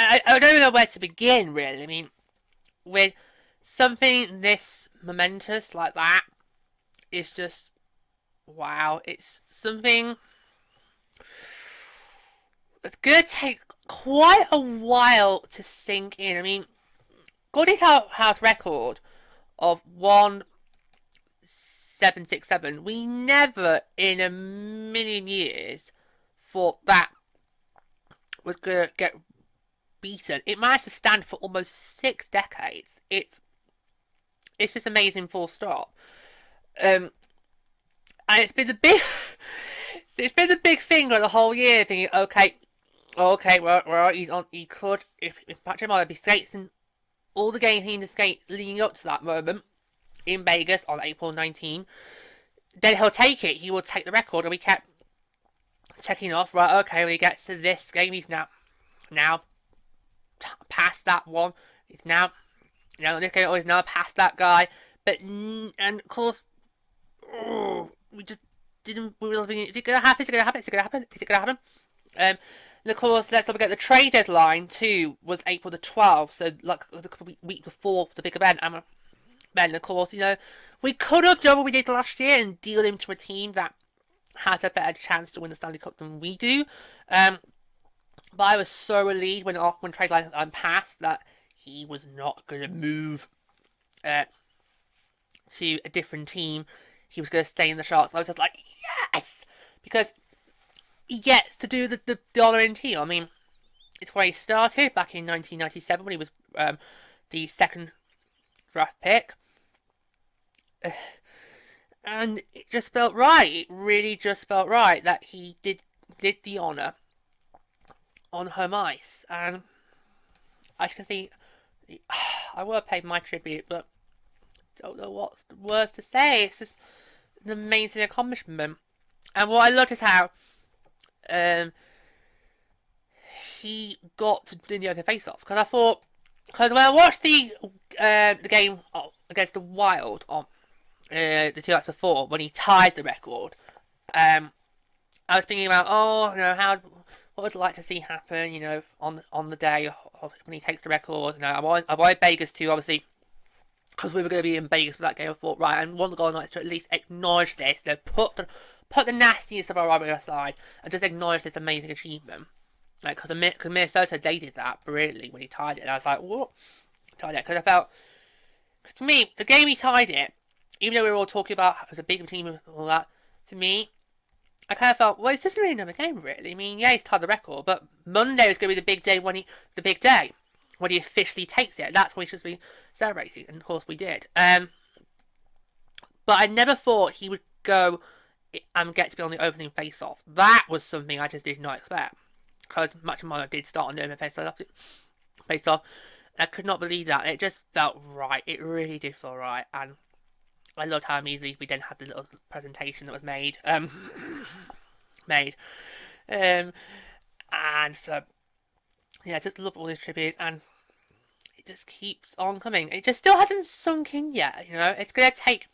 I don't even know where to begin, really. I mean, with something this momentous like that, it's just wow. It's something that's gonna take quite a while to sink in. I mean, Gordie Howe's record of 1767, we never in a million years thought that was gonna get beaten. It managed to stand for almost 6 decades. It's just amazing, full stop. Um, and it's been the big, it's been the big thing of the whole year. Thinking, okay, well, he's on. He could, if Patrick Marleau be skating all the games he needs to skate leading up to that moment in Vegas on April 19, then he'll take it. He will take the record, and we kept checking off. Right, okay, when he gets to this game, he's now past that one. He's now this game, he's now past that guy. But and of course, we just didn't. We were thinking, is it gonna happen? Is it gonna happen? Is it gonna happen? Is it gonna happen? Um, and of course, let's not forget the trade deadline too was April the 12th, so like the week before the big event. And then, of course, we could have done what we did last year and deal him to a team that has a better chance to win the Stanley Cup than we do. But I was so relieved when trade line passed that he was not going to move uh, to a different team. He was going to stay in the Sharks. I was just like, yes! Because he gets to do the dollar in team. I mean, it's where he started back in 1997 when he was the second draft pick. And it just felt right. It really just felt right that he did the honour on home ice. And as you can see, I will have paid my tribute, but don't know what words to say. It's just an amazing accomplishment. And what I loved is how he got to do the open face-off. Because when I watched the game against the Wild on the 2 nights before, when he tied the record, I was thinking about, what would I like to see happen, on the day when he takes the record. I wanted Vegas to, obviously, because we were going to be in Vegas for that game. I thought, right, I want the Golden Knights to at least acknowledge this, put the nastiness of our rivalry aside, and just acknowledge this amazing achievement. Because Minnesota, they did that brilliantly when he tied it, and I was like, what? Tied it, because I felt, because to me, the game he tied it, even though we were all talking about it was a big team and all that, for me, I kind of felt, well, it's just really another game, really. I mean, yeah, he's tied the record, but Monday is going to be the big day when he officially takes it. That's when he should be celebrating, and of course we did. But I never thought he would go and get to be on the opening face-off. That was something I just did not expect, because much of mine did start on the opening face-off. I could not believe that. It just felt right. It really did feel right, and I loved how immediately we then had the little presentation that was made. And so, yeah, just love all these tributes, and it just keeps on coming. It just still hasn't sunk in yet. It's gonna take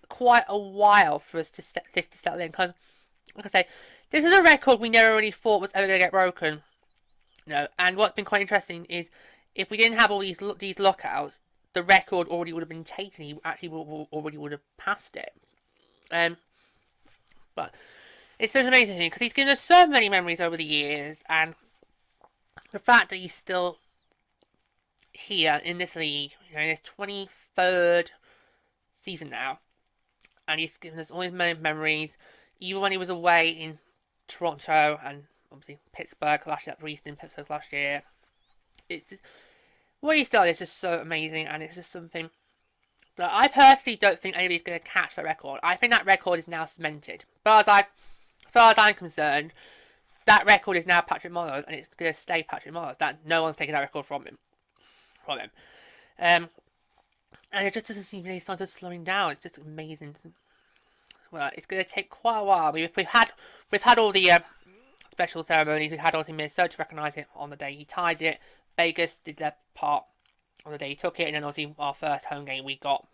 quite a while for us to this to settle in. Because, like I say, this is a record we never really thought was ever gonna get broken. And what's been quite interesting is if we didn't have all these lockouts, the record already would have been taken. He actually already would have passed it. But it's such an amazing thing because he's given us so many memories over the years, and the fact that he's still here in this league, in his 23rd season now, and he's given us all his many memories, even when he was away in Toronto and obviously Pittsburgh last year, in Pittsburgh last year. It's just, what he's done is just so amazing, and it's just something that I personally don't think anybody's going to catch that record. I think that record is now cemented. As far as I'm concerned, that record is now Patrick Marleau's, and it's going to stay Patrick Marleau's. That no one's taking that record from him. And it just doesn't seem really started slowing down. It's just amazing. Well, it's going to take quite a while. We've had all the special ceremonies. We've had all in Minnesota to recognise it on the day he tied it. Vegas did their part on the day he took it, and then obviously our first home game we got.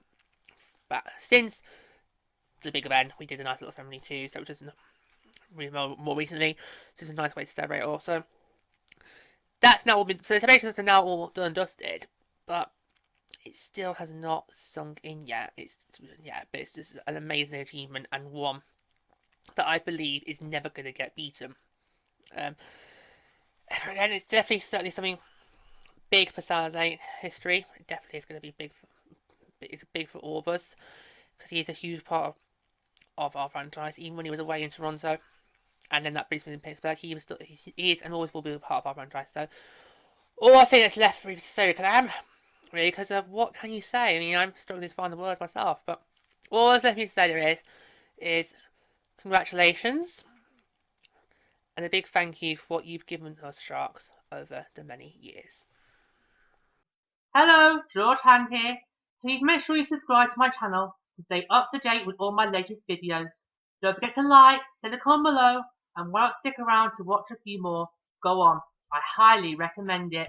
But since the big event, we did a nice little ceremony too. So just really more recently, so it's a nice way to celebrate also. that's now all been, so the celebrations are now all done and dusted, but it still has not sunk in yet. But it's just an amazing achievement and one that I believe is never going to get beaten. Um, again, it's definitely certainly something big for Salazar history. It definitely is going to be big. It's big for all of us because he is a huge part of our franchise. Even when he was away in Toronto, and then that brings me in Pittsburgh, he was still he is and always will be a part of our franchise. So all I think that's left for me to say, because I am really, because of what can you say? I mean, I'm struggling to find the words myself, but all that's left for me to say there is congratulations and a big thank you for what you've given us Sharks over the many years. Hello, George Hand here. Please make sure you subscribe to my channel to stay up to date with all my latest videos. Don't forget to like, send a comment below, and why not stick around to watch a few more? Go on, I highly recommend it.